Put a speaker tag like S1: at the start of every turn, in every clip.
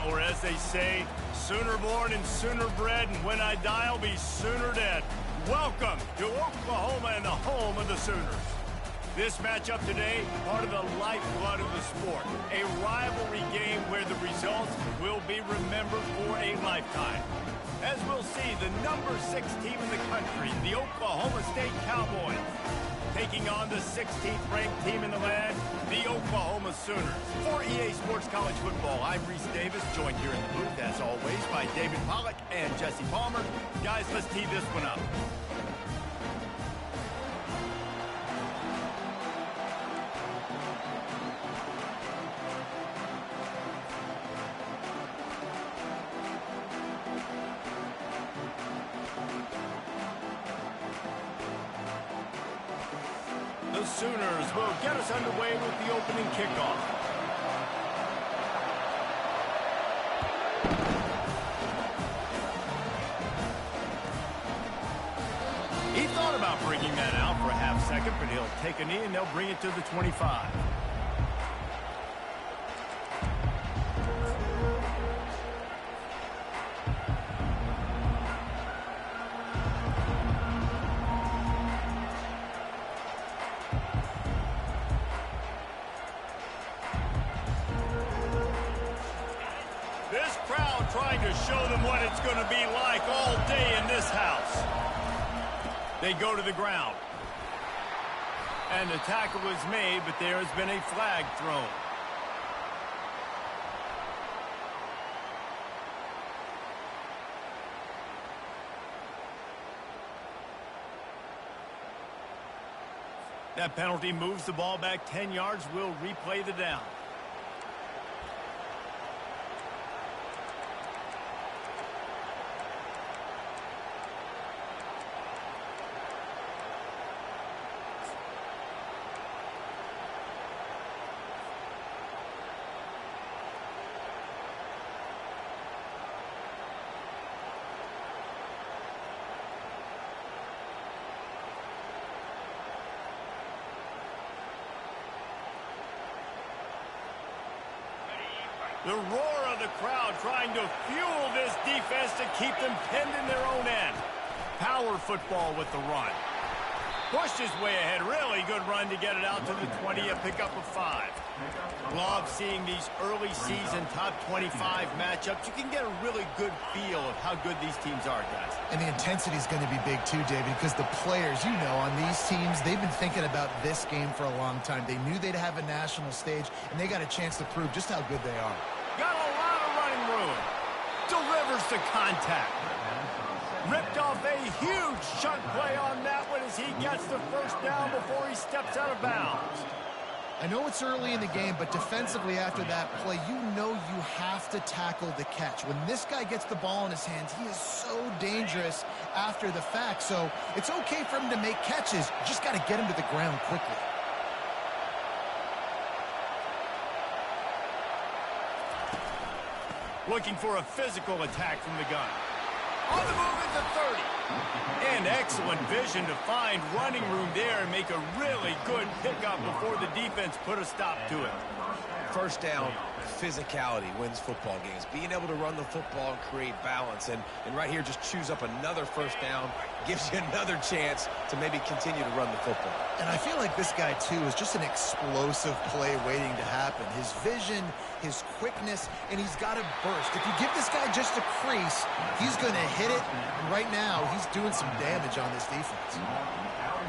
S1: Or as they say, sooner born and sooner bred, and when I die, I'll be sooner dead. Welcome to Oklahoma and the home of the Sooners. This matchup today, part of the lifeblood of the sport. A rivalry game where the results will be remembered for a lifetime. As we'll see, the number 6 team in the country, the Oklahoma State Cowboys, taking on the 16th ranked team in the land, the Oklahoma Sooners. For EA Sports College Football, I'm Reese Davis, joined here in the booth, as always, by David Pollack and Jesse Palmer. Guys, let's tee this one up. The Sooners will get us underway with the opening kickoff. He thought about bringing that out for a half second, but he'll take a knee and they'll bring it to the 25. This crowd trying to show them what it's going to be like all day in this house. They go to the ground. And the tackle is made, but there has been a flag thrown. That penalty moves the ball back 10 yards. We'll replay the down. The roar of the crowd trying to fuel this defense to keep them pinned in their own end. Power football with the run. Pushed his way ahead. Really good run to get it out to the 20, a pickup of 5. Love seeing these early season top 25 matchups. You can get a really good feel of how good these teams are, guys.
S2: And the intensity is going to be big too, David, because the players, you know, on these teams, they've been thinking about this game for a long time. They knew they'd have a national stage, and they got a chance to prove just how good they are.
S1: Got a lot of running room. Delivers the contact. Ripped off a huge chunk play on that one as he gets the first down before he steps out of bounds.
S2: I know it's early in the game, but defensively after that play, you know you have to tackle the catch. When this guy gets the ball in his hands, he is so dangerous after the fact. So it's okay for him to make catches. You just got to get him to the ground quickly.
S1: Looking for a physical attack from the gun. On the move at the 30. And excellent vision to find running room there and make a really good pickup before the defense put a stop to it.
S3: First down, physicality wins football games. Being able to run the football and create balance. And right here, just choose up another first down. Gives you another chance to maybe continue to run the football.
S2: And I feel like this guy, too, is just an explosive play waiting to happen. His vision, his quickness, and he's got to burst. If you give this guy just a crease, he's going to hit it. And right now, he's doing some damage on this defense.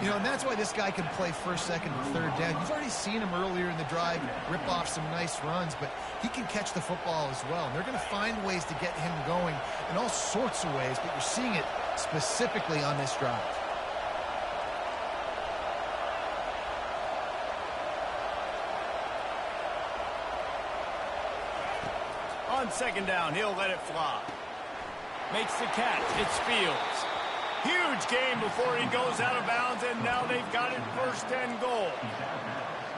S2: You know, and that's why this guy can play first, second, and third down. You've already seen him earlier in the drive rip off some nice runs, but he can catch the football as well. And they're going to find ways to get him going in all sorts of ways, but you're seeing it specifically on this drive.
S1: On second down, he'll let it fly. Makes the catch. It's Fields. Huge game before he goes out of bounds, and now they've got it first and goal.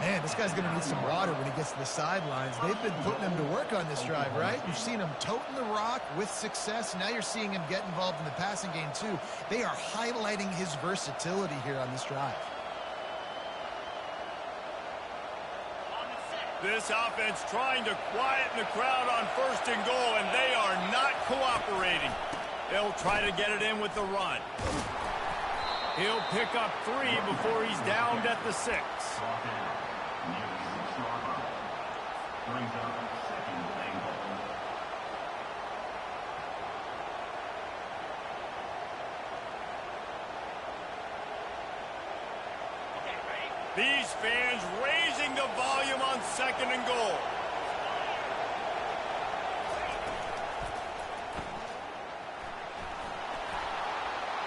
S2: Man, this guy's going to need some water when he gets to the sidelines. They've been putting him to work on this drive, right? You've seen him toting the rock with success. Now you're seeing him get involved in the passing game, too. They are highlighting his versatility here on this drive.
S4: On the set.
S1: This offense trying to quieten the crowd on 1st and goal, and they are not cooperating. They'll try to get it in with the run. He'll pick up 3 before he's downed at the 6. These fans raising the volume on 2nd and goal.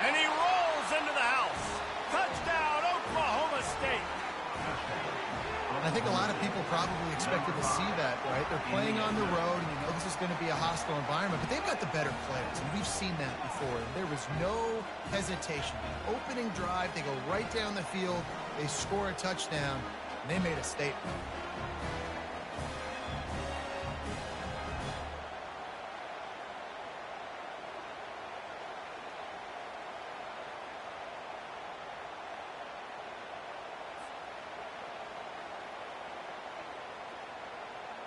S1: And he rolls into the house. Touchdown, Oklahoma State.
S2: I think a lot of people probably expected to see that, right? They're playing on the road, and you know this is going to be a hostile environment, but they've got the better players, and we've seen that before. There was no hesitation. Opening drive, they go right down the field, they score a touchdown, and they made a statement.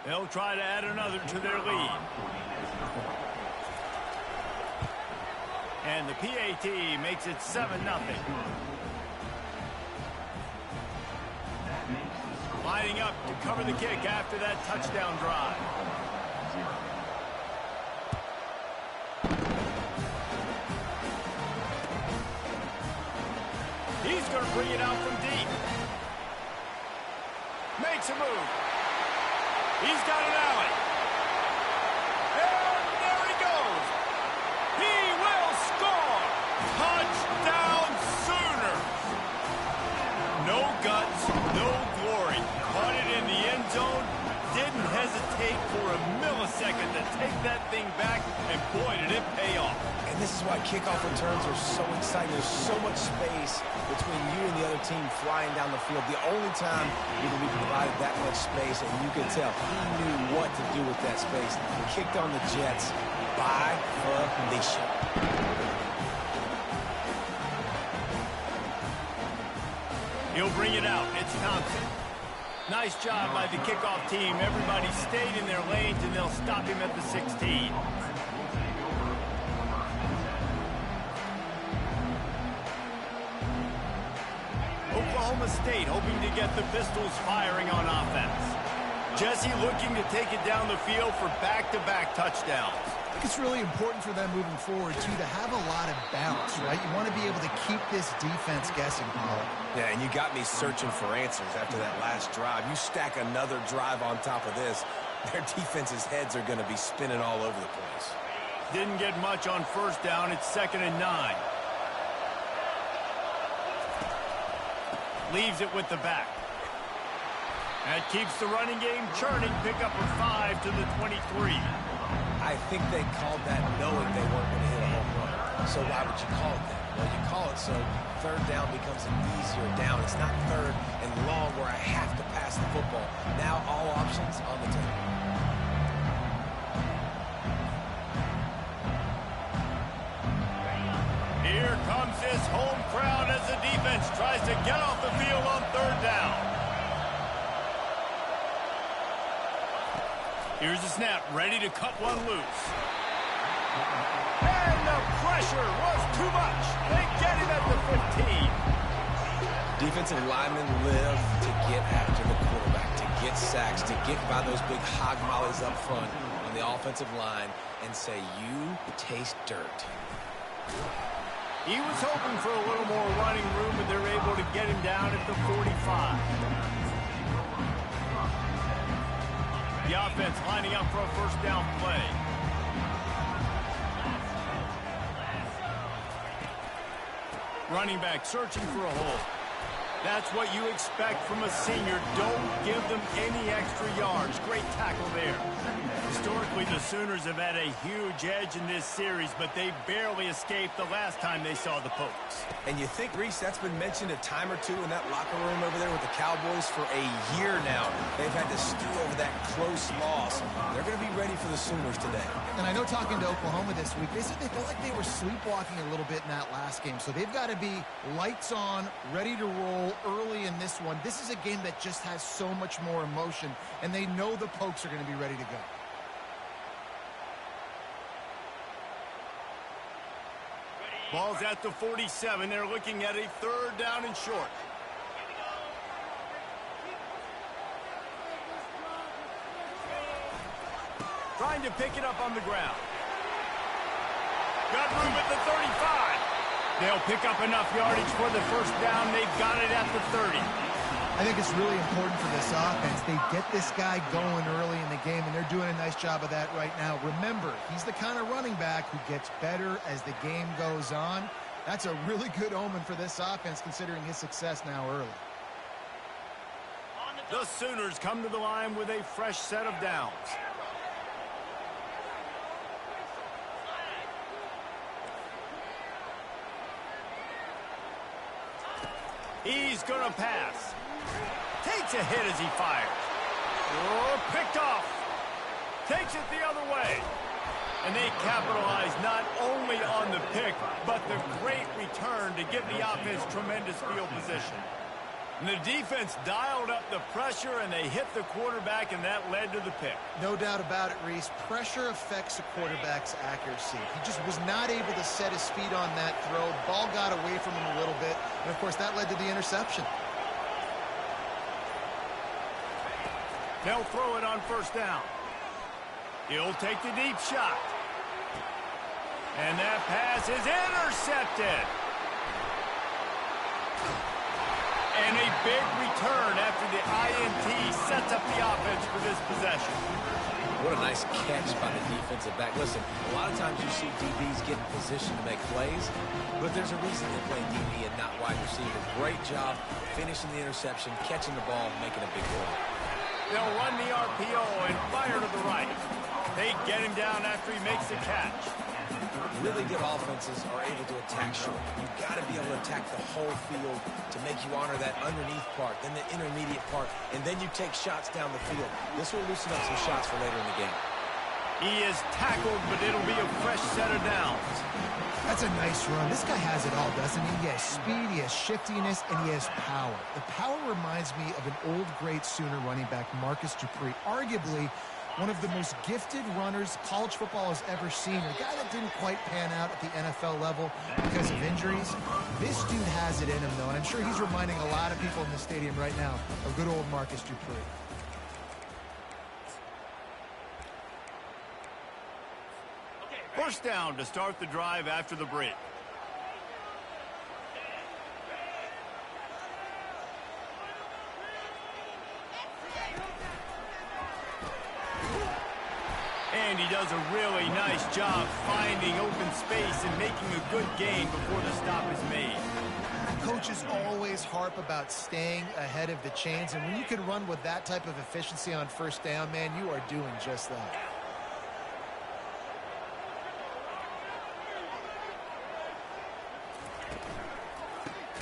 S1: They'll try to add another to their lead. And the PAT makes it 7-0. Lining up to cover the kick after that touchdown drive. He's going to bring it out from deep. Makes a move. He's got an alley. And there he goes. He will score. Touchdown Sooners. No guts, no glory. Caught it in the end zone. Didn't hesitate for a millisecond to take that thing back. And boy, did it pay off.
S3: And this is why kickoff returns are so exciting. There's so much space between you and the other team flying down the field. The only time you can be provided that much space, and you can tell he knew what to do with that space. Kicked on the Jets by Felicia.
S1: He'll bring it out. It's Thompson. Nice job by the kickoff team. Everybody stayed in their lanes, and they'll stop him at the 16. Oklahoma State hoping to get the Pistols firing on offense. Jesse looking to take it down the field for back-to-back touchdowns.
S2: I think it's really important for them moving forward, too, to have a lot of balance, right? You want to be able to keep this defense guessing, Paul.
S3: Yeah, and you got me searching for answers after that last drive. You stack another drive on top of this, their defense's heads are going to be spinning all over the place.
S1: Didn't get much on 1st down. It's 2nd and 9. Leaves it with the back. That keeps the running game churning. Pick up a 5 to the 23.
S3: I think they called that knowing they weren't going to hit a home run. So why would you call it that? Well, you call it so 3rd down becomes an easier down. It's not 3rd and long where I have to pass the football. Now all options on the table.
S1: Here comes his home crowd as the defense tries to get off the field on 3rd down. Here's the snap, ready to cut one loose. And the pressure was too much. They get him at the 15.
S3: Defensive linemen live to get after the quarterback, to get sacks, to get by those big hog mollies up front on the offensive line and say, you taste dirt.
S1: He was hoping for a little more running room, but they're able to get him down at the 45. The offense lining up for a 1st down play. Running back searching for a hole. That's what you expect from a senior. Don't give them any extra yards. Great tackle there. Historically, Clearly, the Sooners have had a huge edge in this series, but they barely escaped the last time they saw the Pokes.
S3: And you think, Reese, that's been mentioned a time or two in that locker room over there with the Cowboys for a year now. They've had to stew over that close loss. They're going to be ready for the Sooners today.
S2: And I know talking to Oklahoma this week, they said they felt like they were sleepwalking a little bit in that last game. So they've got to be lights on, ready to roll early in this one. This is a game that just has so much more emotion, and they know the Pokes are going to be ready to go.
S1: Ball's at the 47. They're looking at a 3rd down and short. Trying to pick it up on the ground. Got room at the 35. They'll pick up enough yardage for the 1st down. They've got it at the 30.
S2: I think it's really important for this offense. They get this guy going early in the game, and they're doing a nice job of that right now. Remember, he's the kind of running back who gets better as the game goes on. That's a really good omen for this offense, considering his success now early.
S1: The Sooners come to the line with a fresh set of downs. He's going to pass. Takes a hit as he fires. Oh, picked off. Takes it the other way. And they capitalize not only on the pick, but the great return to give the offense tremendous field position. And the defense dialed up the pressure, and they hit the quarterback, and that led to the pick.
S2: No doubt about it, Reese. Pressure affects a quarterback's accuracy. He just was not able to set his feet on that throw. Ball got away from him a little bit, and, of course, that led to the interception.
S1: They'll throw it on 1st down. He'll take the deep shot. And that pass is intercepted. And a big return after the INT sets up the offense for this possession.
S3: What a nice catch by the defensive back. Listen, a lot of times you see DBs get in position to make plays, but there's a reason they play DB and not wide receiver. Great job finishing the interception, catching the ball, making a big play.
S1: They'll run the RPO and fire to the right. They get him down after he makes the catch.
S3: Really good offenses are able to attack short. You've got to be able to attack the whole field to make you honor that underneath part, then the intermediate part, and then you take shots down the field. This will loosen up some shots for later in the game.
S1: He is tackled, but it'll be a fresh set of downs.
S2: That's a nice run. This guy has it all, doesn't he? He has speed, he has shiftiness, and he has power. The power reminds me of an old, great Sooner running back, Marcus Dupree, arguably one of the most gifted runners college football has ever seen. A guy that didn't quite pan out at the NFL level because of injuries. This dude has it in him, though, and I'm sure he's reminding a lot of people in the stadium right now of good old Marcus Dupree.
S1: First down to start the drive after the break. And he does a really nice job finding open space and making a good gain before the stop is made.
S2: Coaches always harp about staying ahead of the chains, and when you can run with that type of efficiency on 1st down, man, you are doing just that.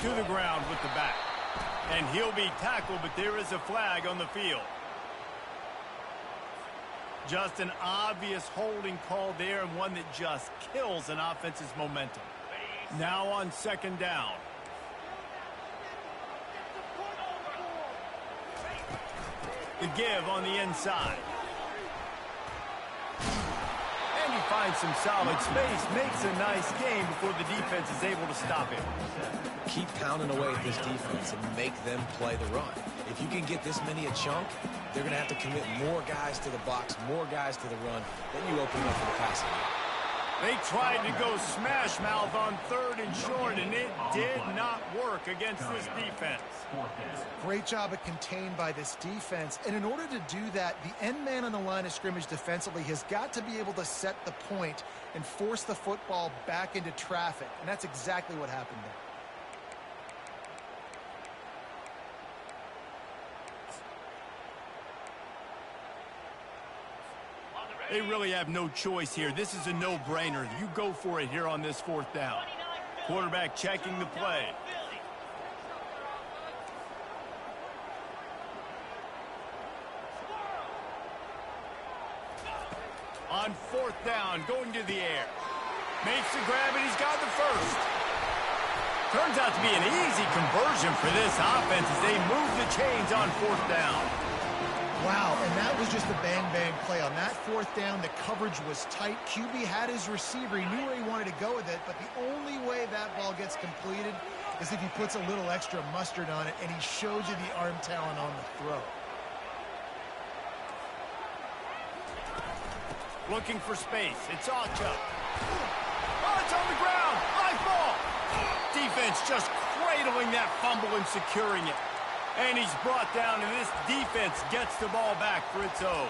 S1: To the ground with the back. And he'll be tackled, but there is a flag on the field. Just an obvious holding call there, and one that just kills an offense's momentum. Now on 2nd down. The give on the inside. And he finds some solid space, makes a nice gain before the defense is able to stop him.
S3: Keep pounding away at this defense and make them play the run. If you can get this many a chunk, they're going to have to commit more guys to the box, more guys to the run. Then you open up for the passing.
S1: They tried to go smash mouth on 3rd and short, and it did not work against this defense.
S2: Great job of contained by this defense. And in order to do that, the end man on the line of scrimmage defensively has got to be able to set the point and force the football back into traffic. And that's exactly what happened there.
S1: They really have no choice here. This is a no-brainer. You go for it here on this fourth down. Quarterback checking the play. On fourth down, going to the air. Makes the grab, and he's got the first. Turns out to be an easy conversion for this offense as they move the chains on fourth down.
S2: Wow, and that was just a bang-bang play. On that fourth down, the coverage was tight. QB had his receiver. He knew where he wanted to go with it, but the only way that ball gets completed is if he puts a little extra mustard on it, and he shows you the arm talent on the throw.
S1: Looking for space. It's Ocha. Oh, it's on the ground. High ball. Defense just cradling that fumble and securing it. And he's brought down, and this defense gets the ball back for its own.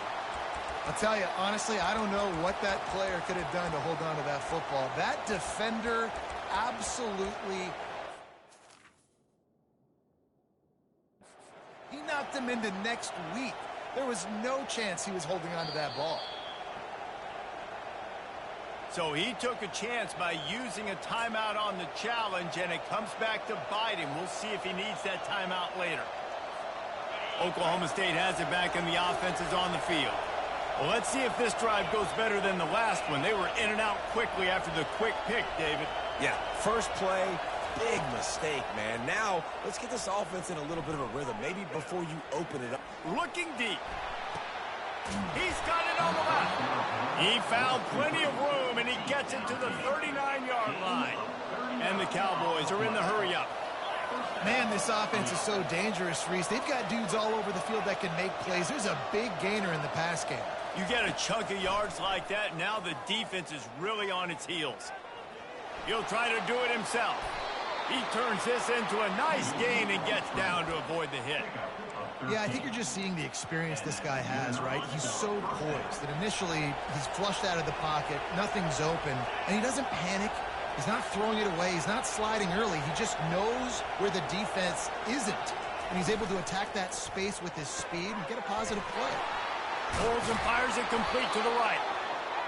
S2: I'll tell you, honestly, I don't know what that player could have done to hold on to that football. That defender absolutely... He knocked him into next week. There was no chance he was holding on to that ball.
S1: So he took a chance by using a timeout on the challenge, and it comes back to bite him. We'll see if he needs that timeout later. Oklahoma State has it back, and the offense is on the field. Well, let's see if this drive goes better than the last one. They were in and out quickly after the quick pick, David.
S3: Yeah, first play, big mistake, man. Now, let's get this offense in a little bit of a rhythm, maybe before you open it up.
S1: Looking deep. He's got it on the left. He found plenty of room, and he gets it to the 39-yard line. And the Cowboys are in the hurry-up.
S2: Man, this offense is so dangerous, Reese. They've got dudes all over the field that can make plays. There's a big gainer in the pass game.
S1: You get a chunk of yards like that, now the defense is really on its heels. He'll try to do it himself. He turns this into a nice gain and gets down to avoid the hit.
S2: Yeah, I think you're just seeing the experience this guy has, right? He's so poised that initially he's flushed out of the pocket, nothing's open, and he doesn't panic. He's not throwing it away. He's not sliding early. He just knows where the defense isn't, and he's able to attack that space with his speed and get a positive play.
S1: Holds and fires it complete to the right.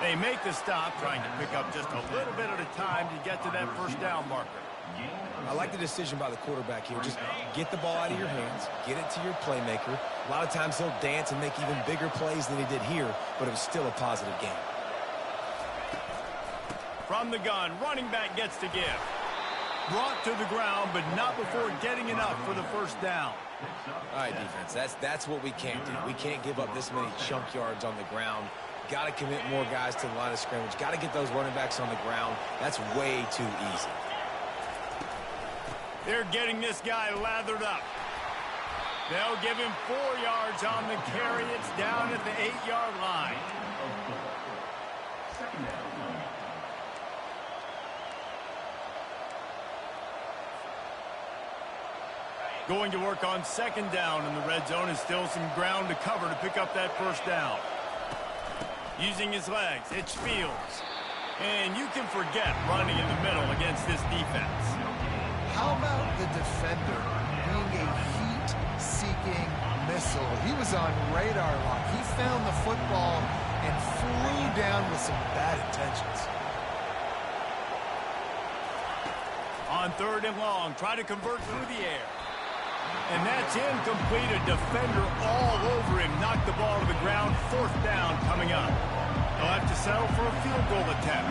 S1: They make the stop, trying to pick up just a little bit at a time to get to that first down marker.
S3: I like the decision by the quarterback here. Just get the ball out of your hands, get it to your playmaker. A lot of times he'll dance and make even bigger plays than he did here, but it was still a positive game.
S1: From the gun, running back gets to give. Brought to the ground, but not before getting enough for the first down.
S3: All right, defense, that's what we can't do. We can't give up this many chunk yards on the ground. Got to commit more guys to the line of scrimmage. Got to get those running backs on the ground. That's way too easy.
S1: They're getting this guy lathered up. They'll give him 4 yards on the carry. It's down at the 8-yard line. Going to work on second down in the red zone, and still some ground to cover to pick up that first down. Using his legs, it's Fields. And you can forget running in the middle against this defense.
S2: How about the defender being a heat-seeking missile? He was on radar lock. He found the football and flew down with some bad intentions.
S1: On third and long, try to convert through the air. And that's incomplete. A defender all over him. Knocked the ball to the ground. Fourth down coming up. They'll have to settle for a field goal attempt.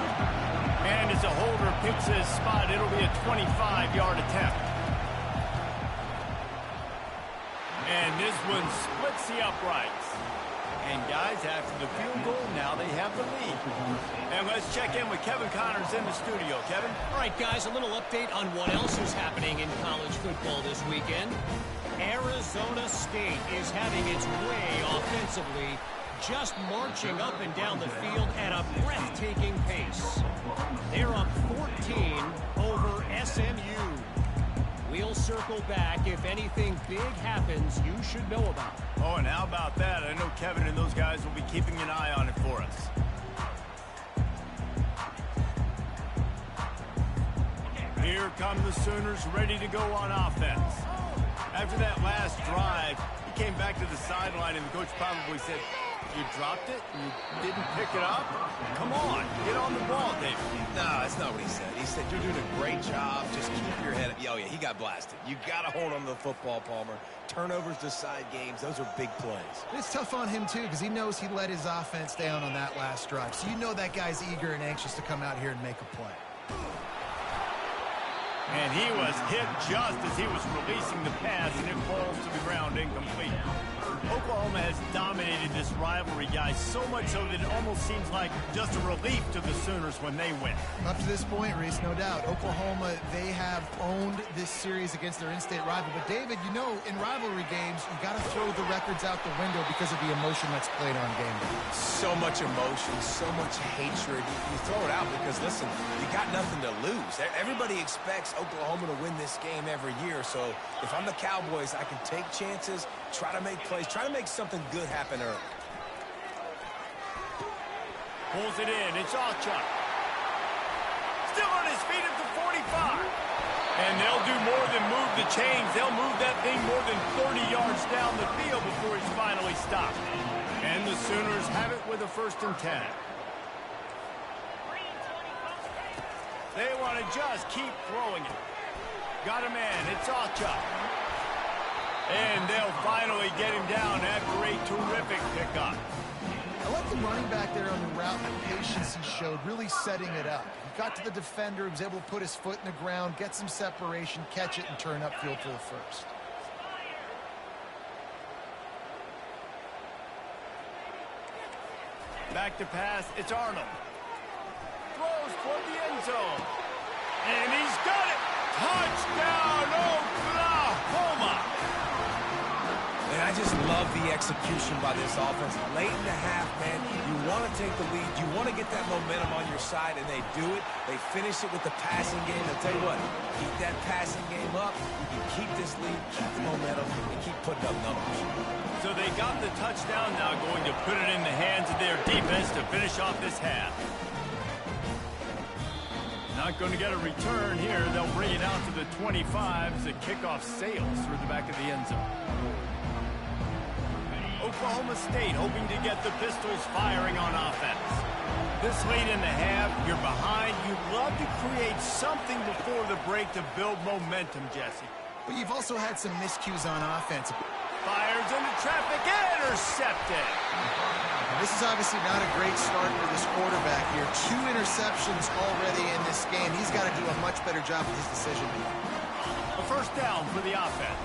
S1: And as a holder picks his spot, it'll be a 25-yard attempt. And this one splits the uprights. And guys, after the field goal, now they have the lead. And let's check in with Kevin Connors in the studio. Kevin?
S4: All right, guys, a little update on what else is happening in college football this weekend. Arizona State is having its way offensively, just marching up and down the field at a breathtaking pace. They're up 14 over SMU. We'll circle back if anything big happens you should know about.
S1: Oh, and how about that? I know Kevin and those guys will be keeping an eye on it for us. Here come the Sooners ready to go on offense. After that last drive, he came back to the sideline and the coach probably said, You dropped it, and you didn't pick it up? Come on, get on the ball, David.
S3: No, that's not what he said. He said, you're doing a great job. Just keep your head up. Oh, yeah, he got blasted. You got to hold on to the football, Palmer. Turnovers decide games. Those are big plays.
S2: It's tough on him, too, because he knows he let his offense down on that last drive. So you know that guy's eager and anxious to come out here and make a play.
S1: And he was hit just as he was releasing the pass, and it falls to the ground incomplete. Oklahoma has dominated this rivalry, guys, so much so that it almost seems like just a relief to the Sooners when they win.
S2: Up to this point, Reese, no doubt, Oklahoma, they have owned this series against their in-state rival. But, David, you know, in rivalry games, you got to throw the records out the window because of the emotion that's played on game day.
S3: So much emotion, so much hatred. You throw it out because, listen, you got nothing to lose. Everybody expects Oklahoma to win this game every year. So if I'm the Cowboys, I can take chances, try to make plays, try to make something good happen early.
S1: Pulls it in. It's Achuk. Still on his feet at the 45. And they'll do more than move the chains. They'll move that thing more than 30 yards down the field before he's finally stopped. And the Sooners have it with a 1st and 10. They want to just keep throwing it. Got a man. It's Achuk. And they'll finally get him down after a terrific pickup.
S2: I like the running back there on the route and the patience he showed, really setting it up. He got to the defender, was able to put his foot in the ground, get some separation, catch it, and turn upfield for the 1st.
S1: Back to pass. It's Arnold. Throws toward the end zone. And he's got it. Touchdown, Oklahoma.
S3: And I just love the execution by this offense. Late in the half, man, you want to take the lead. You want to get that momentum on your side, and they do it. They finish it with the passing game. I'll tell you what, keep that passing game up. You can keep this lead, keep the momentum, and keep putting up numbers.
S1: So they got the touchdown, now going to put it in the hands of their defense to finish off this half. Not going to get a return here. They'll bring it out to the 25 as the kickoff sails through the back of the end zone. Oklahoma State hoping to get the Pistols firing on offense. This late in the half, you're behind. You'd love to create something before the break to build momentum, Jesse.
S2: But you've also had some miscues on offense.
S1: Fires into traffic, intercepted.
S2: This is obviously not a great start for this quarterback here. 2 interceptions already in this game. He's got to do a much better job with his decision making.
S1: A 1st down for the offense.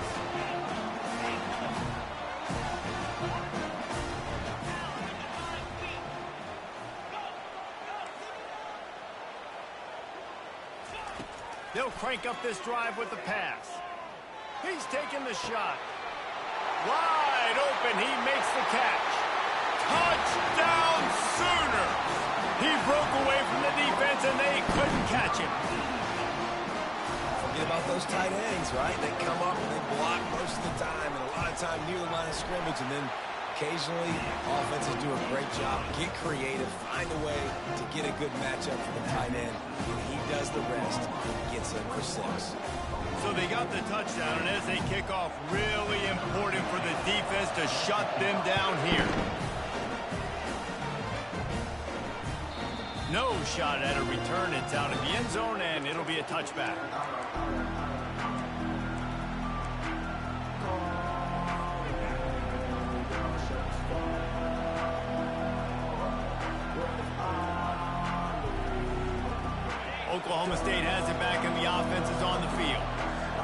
S1: They'll crank up this drive with the pass. He's taking the shot. Wide open, he makes the catch. Touchdown, Sooner! He broke away from the defense, and they couldn't catch him.
S3: Forget about those tight ends, right? They come up and they block most of the time, and a lot of time near the line of scrimmage, and then occasionally offenses do a great job. Get creative, find a way to get a good matchup for the tight end, and he does the rest. He gets in for 6.
S1: So they got the touchdown, and as they kick off, really important for the defense to shut them down here. No shot at a return. It's out of the end zone, and it'll be a touchback. Oklahoma State has it back, and the offense is on the field.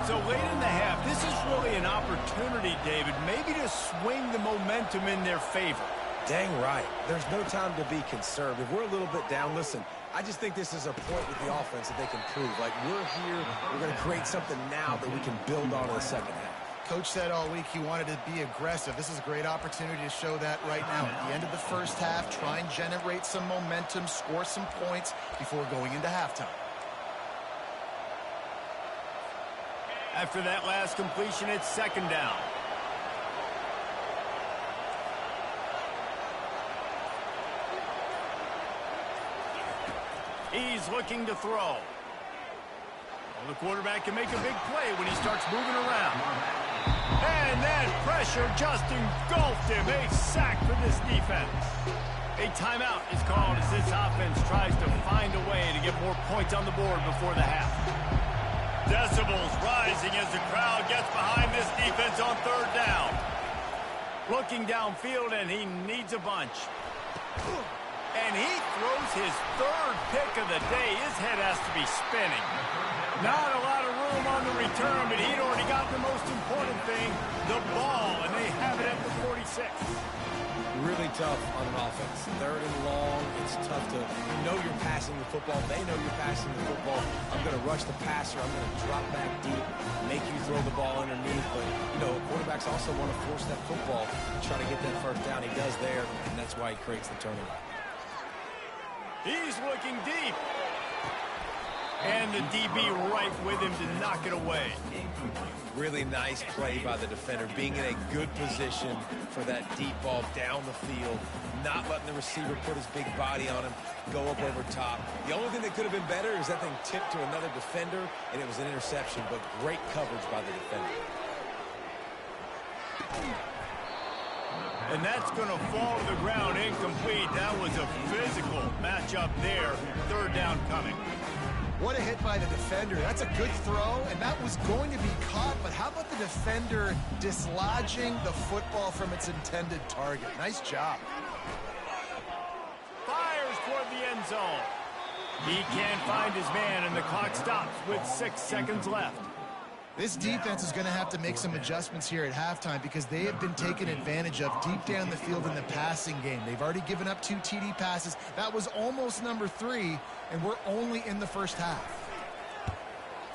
S1: So late in the half, this is really an opportunity, David, maybe to swing the momentum in their favor.
S3: Dang right. There's no time to be conservative. We're a little bit down. Listen, I just think this is a point with the offense that they can prove. Like, we're here, we're going to create something now that we can build on in the 2nd half.
S2: Coach said all week he wanted to be aggressive. This is a great opportunity to show that right now. At the end of the 1st half, try and generate some momentum, score some points before going into halftime.
S1: After that last completion, it's 2nd down. He's looking to throw. Well, the quarterback can make a big play when he starts moving around. And that pressure just engulfed him. A sack for this defense. A timeout is called as this offense tries to find a way to get more points on the board before the half. Decibels rising as the crowd gets behind this defense on third down. Looking downfield, and he needs a bunch. And he throws his third pick of the day. His head has to be spinning. Not a lot of room on the return, but he'd already got the most important thing, the ball, and they have it at the 46.
S3: Really tough on an offense. Third and long, it's tough to know you're passing the football. They know you're passing the football. I'm going to rush the passer. I'm going to drop back deep, make you throw the ball underneath. But, you know, quarterbacks also want to force that football and try to get that first down. He does there, and that's why he creates the turnover.
S1: He's looking deep. And the DB right with him to knock it away.
S3: Really nice play by the defender, being in a good position for that deep ball down the field, not letting the receiver put his big body on him, go up over top. The only thing that could have been better is that thing tipped to another defender, and it was an interception, but great coverage by the defender.
S1: And that's going to fall to the ground incomplete. That was a physical matchup there. Third down coming.
S2: What a hit by the defender. That's a good throw, and that was going to be caught, but how about the defender dislodging the football from its intended target? Nice job.
S1: Fires toward the end zone. He can't find his man, and the clock stops with 6 seconds left.
S2: This defense is going to have to make some adjustments here at halftime because they have been taken advantage of deep down the field in the passing game. They've already given up 2 TD passes. That was almost number 3, and we're only in the first half.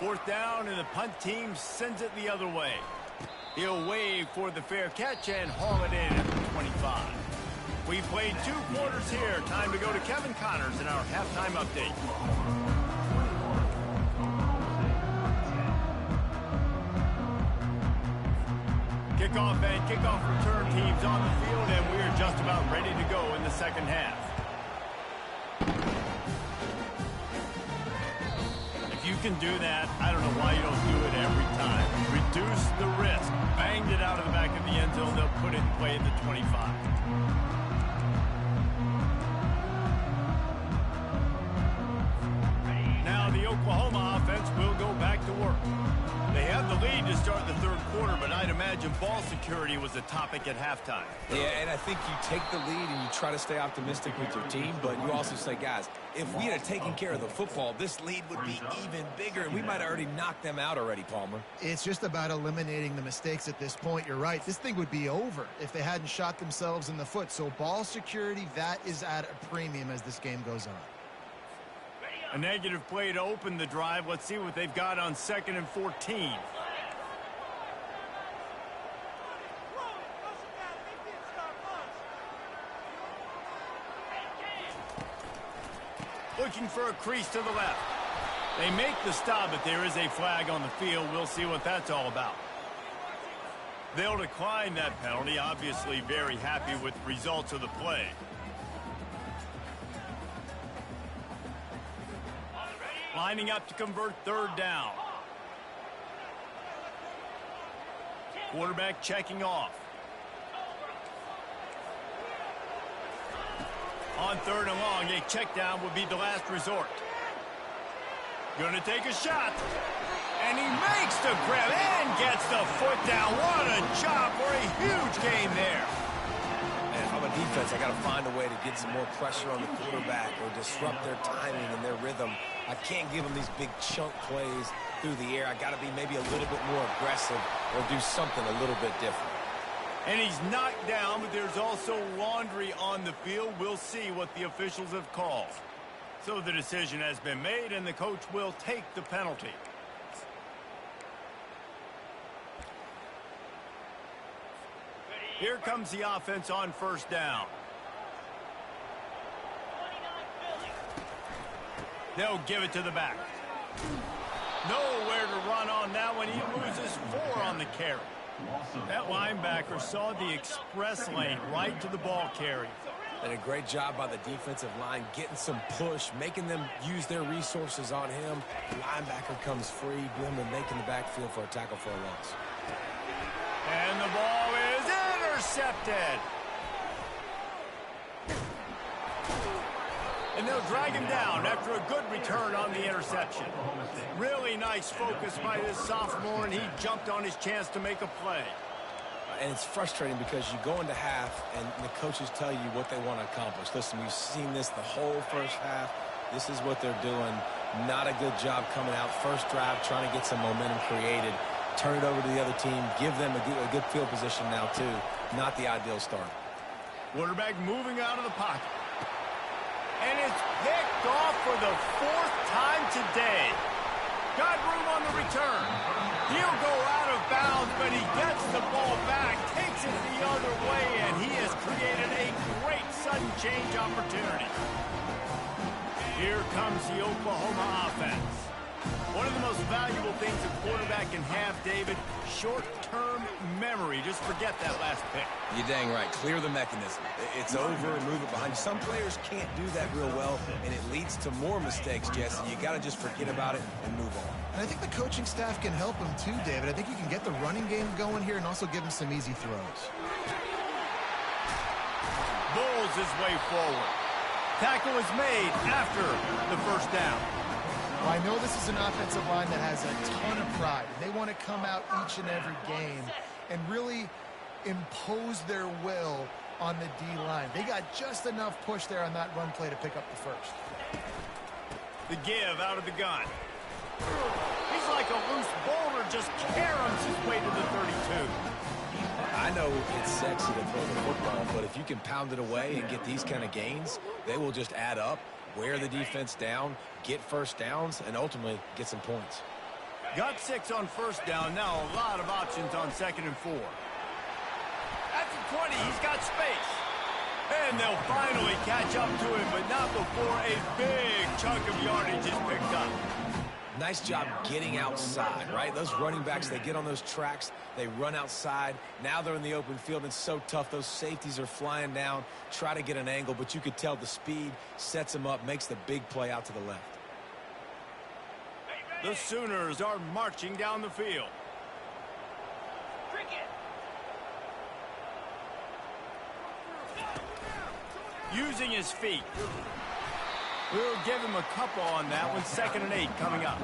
S1: Fourth down, and the punt team sends it the other way. He'll wave for the fair catch and haul it in at the 25. We played 2 quarters here. Time to go to Kevin Connors in our halftime update. Kickoff and kickoff return teams on the field, and we're just about ready to go in the second half. If you can do that, I don't know why you don't do it every time. Reduce the risk. Banged it out of the back of the end zone. They'll put it in play at the 25. Now the Oklahoma offense will go back to work. They have the lead to start the third quarter, but I'd imagine ball security was a topic at halftime.
S3: Yeah, and I think you take the lead and you try to stay optimistic with your team, but you also say, guys, if we had taken care of the football, this lead would be even bigger, and we might have already knocked them out already, Palmer.
S2: It's just about eliminating the mistakes at this point. You're right. This thing would be over if they hadn't shot themselves in the foot. So ball security, that is at a premium as this game goes on.
S1: A negative play to open the drive. Let's see what they've got on 2nd and 14. Looking for a crease to the left. They make the stop, but there is a flag on the field. We'll see what that's all about. They'll decline that penalty. Obviously very happy with the results of the play. Lining up to convert third down. Quarterback checking off. On 3rd and long, a check down would be the last resort. Going to take a shot. And he makes the grab and gets the foot down. What a job for a huge gain there.
S3: And if I'm a defense, I got to find a way to get some more pressure on the quarterback or disrupt their timing and their rhythm. I can't give them these big chunk plays through the air. I got to be maybe a little bit more aggressive or do something a little bit different.
S1: And he's knocked down, but there's also laundry on the field. We'll see what the officials have called. So the decision has been made, and the coach will take the penalty. Here comes the offense on 1st down. They'll give it to the back. Nowhere to run on that one. He loses 4 on the carry. That linebacker saw the express lane right to the ball carry.
S3: And a great job by the defensive line, getting some push, making them use their resources on him. The linebacker comes free, boom, and making the backfield for a tackle for a loss.
S1: And the ball is intercepted. And they'll drag him down after a good return on the interception. Really nice focus by this sophomore, and he jumped on his chance to make a play.
S3: And it's frustrating because you go into half and the coaches tell you what they want to accomplish. Listen, we've seen this the whole first half. This is what they're doing. Not a good job coming out. First drive, trying to get some momentum created. Turn it over to the other team. Give them a good field position now, too. Not the ideal start.
S1: Quarterback moving out of the pocket. And it's picked off for the 4th time today. Got room on the return. He'll go out of bounds, but he gets the ball back, takes it the other way, and he has created a great sudden change opportunity. Here comes the Oklahoma offense. One of the most valuable things a quarterback can have, David, short-term memory. Just forget that last pick.
S3: You're dang right. Clear the mechanism. It's over, move it behind you. Some players can't do that real well, and it leads to more mistakes, Jesse. You got to just forget about it and move on.
S2: And I think the coaching staff can help him too, David. I think you can get the running game going here and also give him some easy throws.
S1: Bulls his way forward. Tackle is made after the first down.
S2: Well, I know this is an offensive line that has a ton of pride. They want to come out each and every game and really impose their will on the D-line. They got just enough push there on that run play to pick up the first.
S1: The give out of the gun. He's like a loose boulder, just caroms his way to the 32.
S3: I know it's sexy to throw the football, but if you can pound it away and get these kind of gains, they will just add up, wear the defense down, get first downs, and ultimately get some points.
S1: Got 6 on first down. Now a lot of options on 2nd and 4. At the 20, he's got space. And they'll finally catch up to him, but not before a big chunk of yardage is picked up.
S3: Nice job getting outside, right? Those running backs, they get on those tracks, they run outside. Now they're in the open field. It's so tough. Those safeties are flying down, try to get an angle, but you could tell the speed sets them up, makes the big play out to the left.
S1: The Sooners are marching down the field. Using his feet. We'll give him a couple on that one. 2nd and 8 coming up.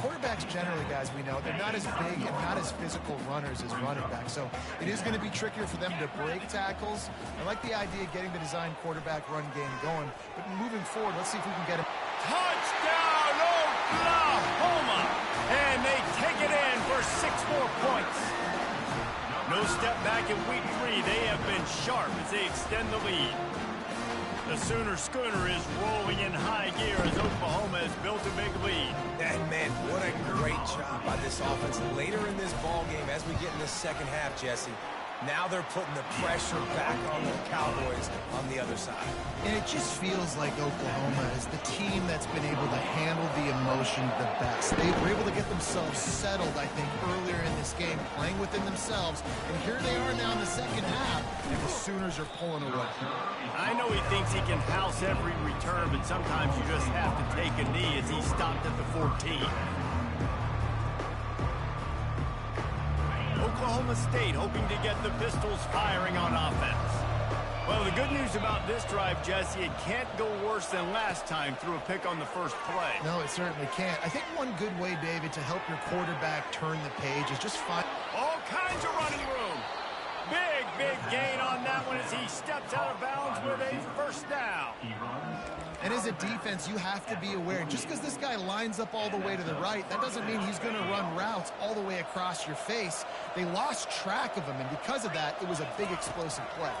S2: Quarterbacks generally, guys, we know, they're not as big and not as physical runners as running backs. So it is going to be trickier for them to break tackles. I like the idea of getting the design quarterback run game going. But moving forward, let's see if we can get him.
S1: Touchdown, Oklahoma! And they take it in for 6 more points. No step back in week 3. They have been sharp as they extend the lead. The Sooner schooner is rolling in high gear as Oklahoma has built a big lead.
S3: And, man, what a great job by this offense. Later in this ball game, as we get in the second half, Jesse, now they're putting the pressure back on the Cowboys on the other side.
S2: And it just feels like Oklahoma is the team that's been able to handle the emotion the best. They were able to get themselves settled, I think, earlier in this game, playing within themselves. And here they are now in the second half, and the Sooners are pulling away.
S1: I know he thinks he can house every return, but sometimes you just have to take a knee as he stopped at the 14. Oklahoma State hoping to get the Pistols firing on offense. Well, the good news about this drive, Jesse, it can't go worse than last time through a pick on the first play.
S2: No, it certainly can't. I think one good way, David, to help your quarterback turn the page is just find
S1: all kinds of running room. Big gain on that one as he steps out of bounds with a first down.
S2: And as a defense, you have to be aware. Just because this guy lines up all the way to the right, that doesn't mean he's going to run routes all the way across your face. They lost track of him, and because of that, it was a big explosive play.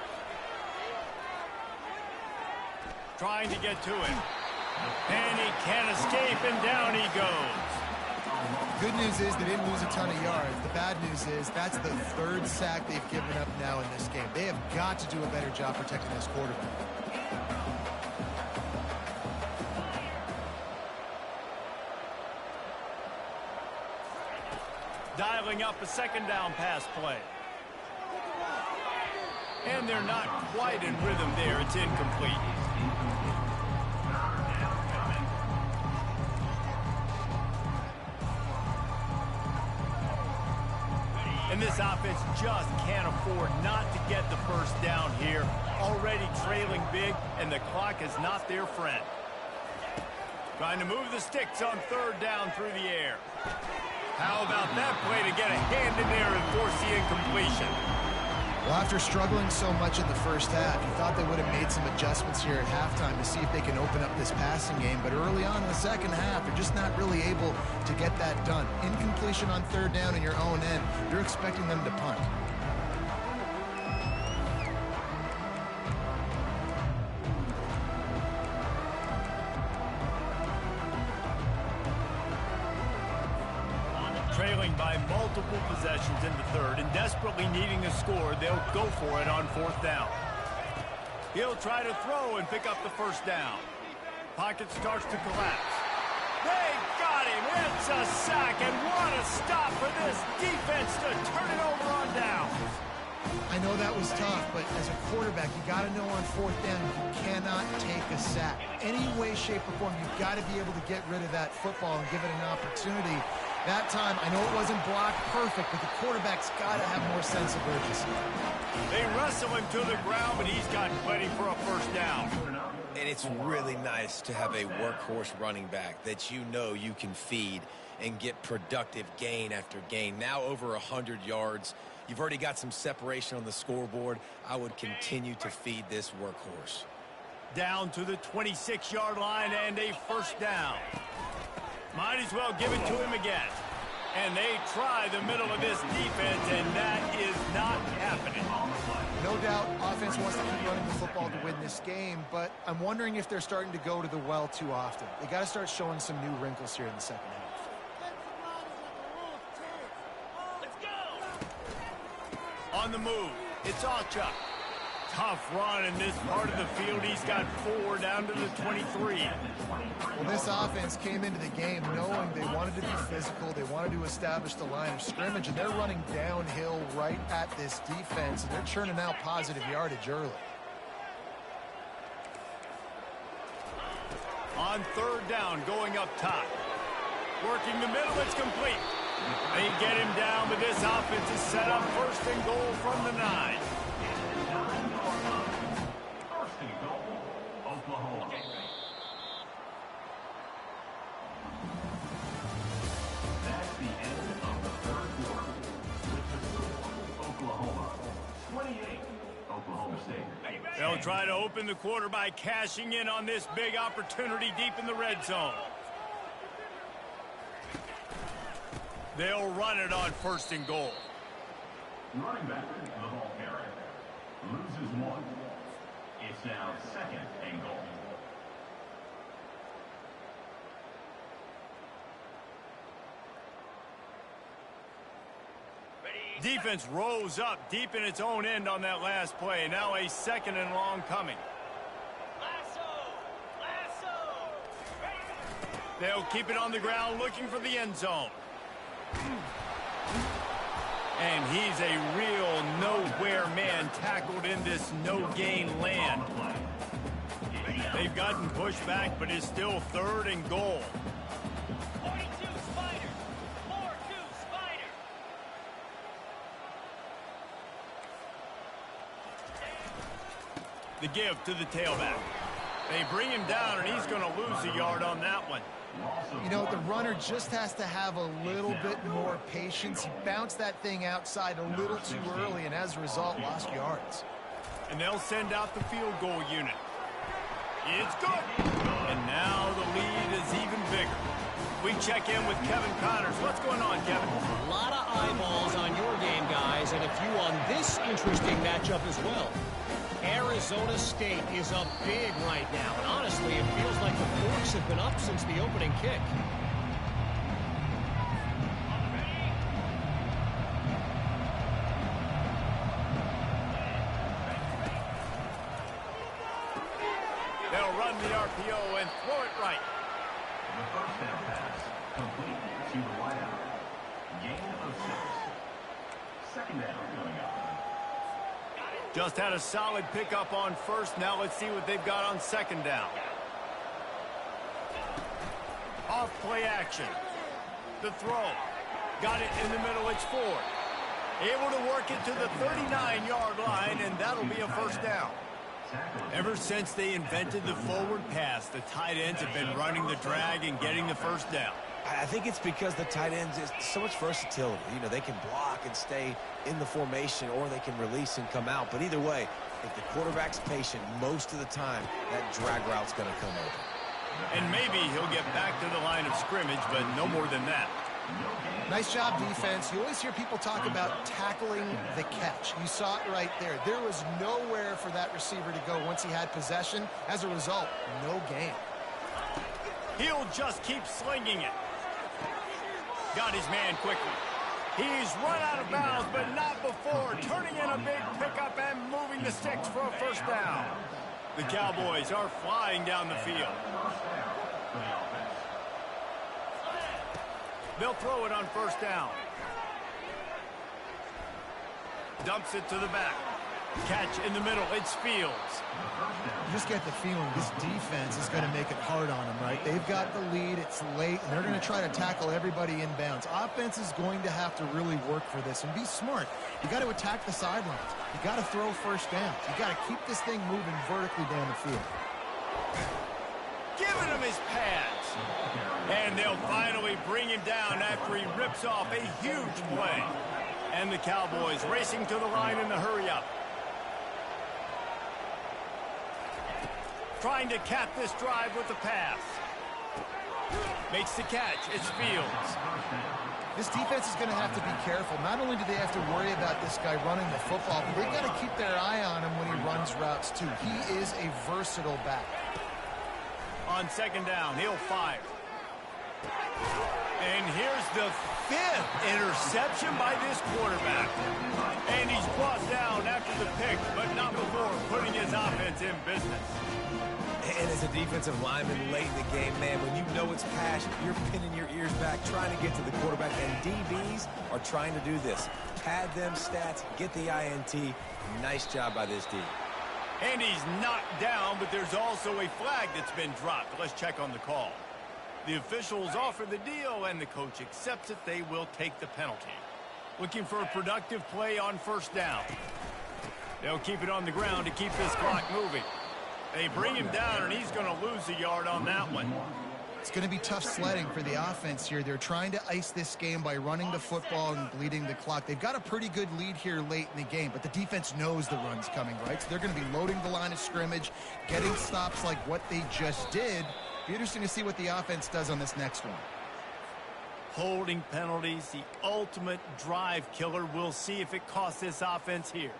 S1: Trying to get to him. And he can't escape, and down he goes.
S2: Good news is they didn't lose a ton of yards. The bad news is that's the 3rd sack they've given up now in this game. They have got to do a better job protecting this quarterback.
S1: Dialing up a 2nd down pass play. And they're not quite in rhythm there. It's incomplete. And And this offense just can't afford not to get the first down here. Already trailing big, and the clock is not their friend. Trying to move the sticks on third down through the air. How about that play to get a hand in there and force the incompletion?
S2: Well, after struggling so much in the first half, you thought they would have made some adjustments here at halftime to see if they can open up this passing game. But early on in the second half, they're just not really able to get that done. Incompletion on third down in your own end, you're expecting them to punt.
S1: Trailing by multiple possessions in the third and desperately needing a score, they'll go for it on fourth down. He'll try to throw and pick up the first down. Pocket starts to collapse. They got him. It's a sack, and what a stop for this defense to turn it over on downs.
S2: I know that was tough, but as a quarterback, you got to know on fourth down you cannot take a sack. Any way, shape, or form, you've got to be able to get rid of that football and give it an opportunity. That time, I know it wasn't blocked perfect, but the quarterback's got to have more sense of urgency.
S1: They wrestle him to the ground, but he's got plenty for a first down.
S3: And it's really nice to have a workhorse running back that you know you can feed and get productive gain after gain. Now over 100 yards. You've already got some separation on the scoreboard. I would continue to feed this workhorse.
S1: Down to the 26-yard line and a first down. Might as well give it to him again. And they try the middle of this defense, and that is not happening.
S2: No doubt, offense wants to keep running the football to win this game, but I'm wondering if they're starting to go to the well too often. They got to start showing some new wrinkles here in the second half.
S1: On the move, it's Alchuk. Tough run in this part of the field. He's got 4 down to the 23.
S2: Well, this offense came into the game knowing they wanted to be physical. They wanted to establish the line of scrimmage, and they're running downhill right at this defense, and they're churning out positive yardage early.
S1: On third down, going up top. Working the middle, it's complete. They get him down, but this offense is set up first and goal from the 9.
S5: First and goal, Oklahoma. That's the end of the third quarter. With the score, Oklahoma 28, Oklahoma State.
S1: They'll try to open the quarter by cashing in on this big opportunity deep in the red zone. They'll run it on first and goal.
S5: Running back, the ball carrier, loses 1. It's now second and goal.
S1: Defense rose up deep in its own end on that last play. Now a second and long coming. They'll keep it on the ground looking for the end zone. And he's a real nowhere man tackled in this no-gain land. They've gotten pushed back, but it's still third and goal.
S4: 42 Spider. 4-2 Spider.
S1: The give to the tailback. They bring him down, and he's going to lose a yard on that one.
S2: You know, the runner just has to have a little bit more patience. He bounced that thing outside a little too early, and as a result, lost yards.
S1: And they'll send out the field goal unit. It's good. And now the lead is even bigger. We check in with Kevin Connors. What's going on, Kevin?
S4: A lot of eyeballs on your game, guys, and a few on this interesting matchup as well. Arizona State is up big right now, and honestly, it feels like the Forks have been up since the opening kick.
S1: They'll run the RPO and throw it right.
S5: The first down pass, complete to the wideout. Gain of 6. Second down coming up.
S1: Just had a solid pickup on first. Now let's see what they've got on second down. Off play action. The throw. Got it in the middle. It's Ford. Able to work it to the 39-yard line, and that'll be a first down. Ever since they invented the forward pass, the tight ends have been running the drag and getting the first down.
S3: I think it's because the tight ends is so much versatility. You know, they can block and stay in the formation, or they can release and come out. But either way, if the quarterback's patient, most of the time, that drag route's going to come open.
S1: And maybe he'll get back to the line of scrimmage, but no more than that.
S2: Nice job, defense. You always hear people talk about tackling the catch. You saw it right there. There was nowhere for that receiver to go once he had possession. As a result, no gain.
S1: He'll just keep slinging it. Got his man quickly. He's run out of bounds, but not before turning in a big pickup and moving the sticks for a first down. The Cowboys are flying down the field. They'll throw it on first down. Dumps it to the back. Catch in the middle. It's Fields.
S2: You just get the feeling this defense is going to make it hard on them, right? They've got the lead. It's late, and they're going to try to tackle everybody inbounds. Offense is going to have to really work for this and be smart. You got to attack the sidelines. You got to throw first downs. You got to keep this thing moving vertically down the field.
S1: Giving him his pads. And they'll finally bring him down after he rips off a huge play. And the Cowboys racing to the line in the hurry-up. Trying to cap this drive with the pass. Makes the catch. It's Fields.
S2: This defense is going to have to be careful. Not only do they have to worry about this guy running the football, but they've got to keep their eye on him when he runs routes, too. He is a versatile back.
S1: On second down, he'll fire. And here's the 5th interception by this quarterback. And he's brought down after the pick, but not before putting his offense in business.
S3: And as a defensive lineman late in the game, man, when you know it's pass, you're pinning your ears back, trying to get to the quarterback. And DBs are trying to do this. Pad them stats, get the INT. Nice job by this D.
S1: And he's knocked down, but there's also a flag that's been dropped. Let's check on the call. The officials offer the deal, and the coach accepts it. They will take the penalty. Looking for a productive play on first down. They'll keep it on the ground to keep this clock moving. They bring him down, and he's going to lose a yard on that one.
S2: It's going to be tough sledding for the offense here. They're trying to ice this game by running the football and bleeding the clock. They've got a pretty good lead here late in the game, but the defense knows the run's coming, right? So they're going to be loading the line of scrimmage, getting stops like what they just did. Be interesting to see what the offense does on this next one.
S1: Holding penalties, the ultimate drive killer. We'll see if it costs this offense here.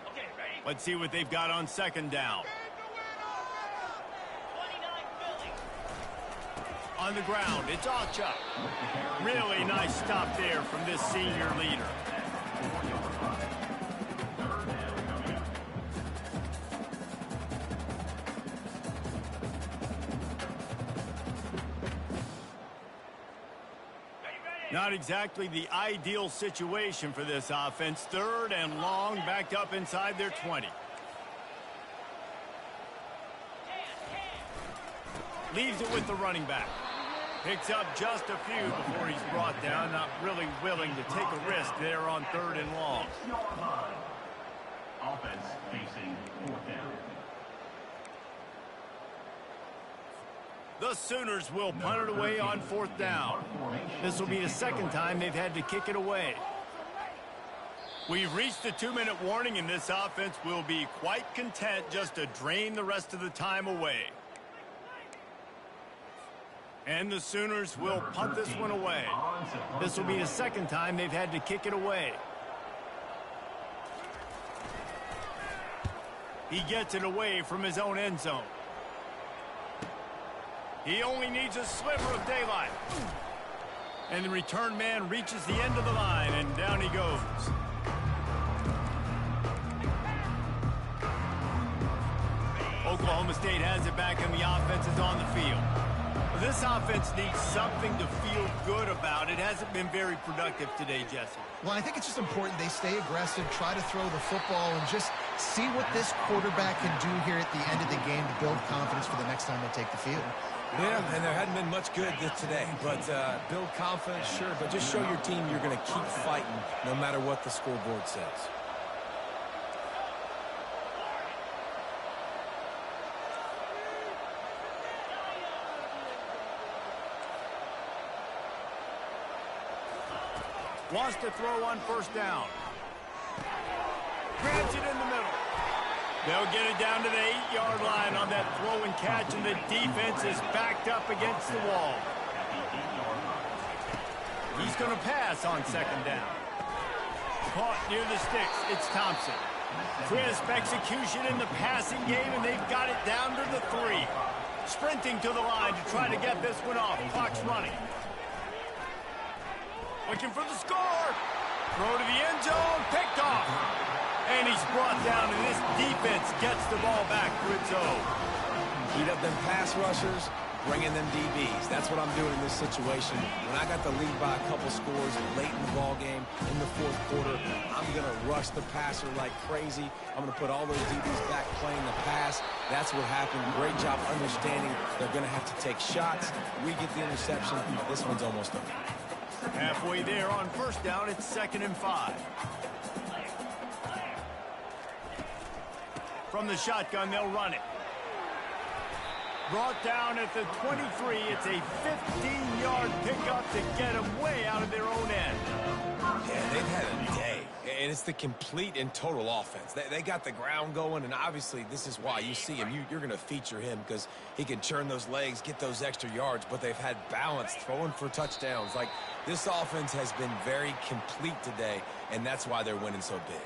S1: Let's see what they've got on second down. On the ground, it's Alchuk. Really nice stop there from this senior leader. Not exactly the ideal situation for this offense. 3rd and long, backed up inside their 20. Leaves it with the running back. Picks up just a few before he's brought down. Not really willing to take a risk there on 3rd and long.
S5: Offense facing 4th down.
S1: The Sooners will punt it away on 4th down. This will be the 2nd time they've had to kick it away. We've reached the 2-minute warning, and this offense will be quite content just to drain the rest of the time away. And the Sooners will punt this one away. This will be the 2nd time they've had to kick it away. He gets it away from his own end zone. He only needs a sliver of daylight. And the return man reaches the end of the line, and down he goes. Oklahoma State has it back, and the offense is on the field. This offense needs something to feel good about. It hasn't been very productive today, Jesse.
S2: Well, I think it's just important they stay aggressive, try to throw the football, and just see what this quarterback can do here at the end of the game to build confidence for the next time they take the field.
S3: Yeah, and there hadn't been much good today. But build confidence, sure, but just show your team you're going to keep fighting no matter what the scoreboard says.
S1: Wants to throw on first down. Grabs it in the middle. They'll get it down to the 8-yard line on that throw and catch, and the defense is backed up against the wall. He's going to pass on second down. Caught near the sticks. It's Thompson. Crisp execution in the passing game, and they've got it down to the 3. Sprinting to the line to try to get this one off. Clock's running. Looking for the score. Throw to the end zone. Picked off. And he's brought down, and this defense gets the ball back for its own.
S3: Heat up them pass rushers, bring in them DBs. That's what I'm doing in this situation. When I got the lead by a couple scores late in the ball game, in the fourth quarter, I'm going to rush the passer like crazy. I'm going to put all those DBs back playing the pass. That's what happened. Great job understanding they're going to have to take shots. We get the interception. This one's almost over.
S1: Halfway there on first down, it's 2nd and 5. From the shotgun, they'll run it. Brought down at the 23. It's a 15-yard pickup to get them way out of their own end.
S3: Yeah, they've had a day. And it's the complete and total offense. They got the ground going, and obviously this is why you see him. You're going to feature him because he can churn those legs, get those extra yards, but they've had balance, throwing for touchdowns. Like, this offense has been very complete today, and that's why they're winning so big.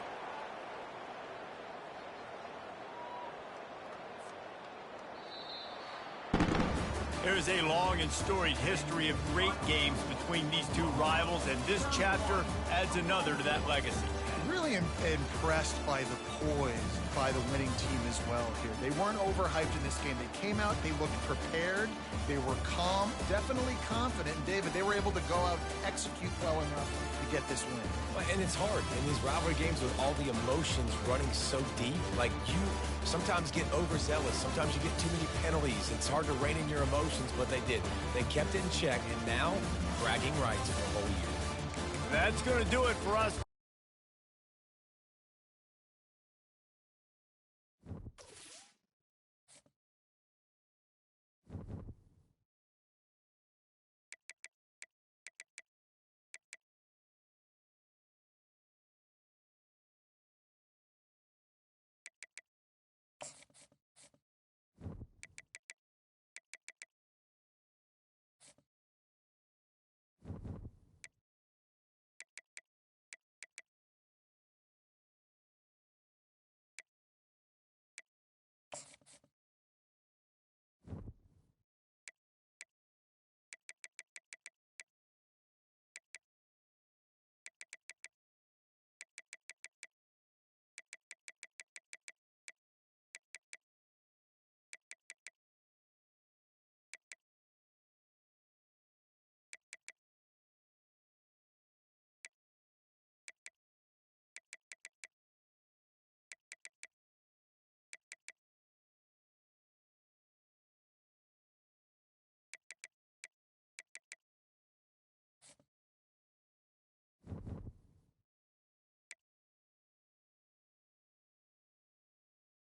S1: There's a long and storied history of great games between these two rivals, and this chapter adds another to that legacy.
S2: Really impressed by the poise by the winning team as well here. They weren't overhyped in this game. They came out, they looked prepared, they were calm, definitely confident. And David, they were able to go out and execute well enough to get this win.
S3: And it's hard in these rivalry games with all the emotions running so deep. Like, you sometimes get overzealous. Sometimes you get too many penalties. It's hard to rein in your emotions, but they did. They kept it in check, and now bragging rights for a whole year.
S1: That's going to do it for us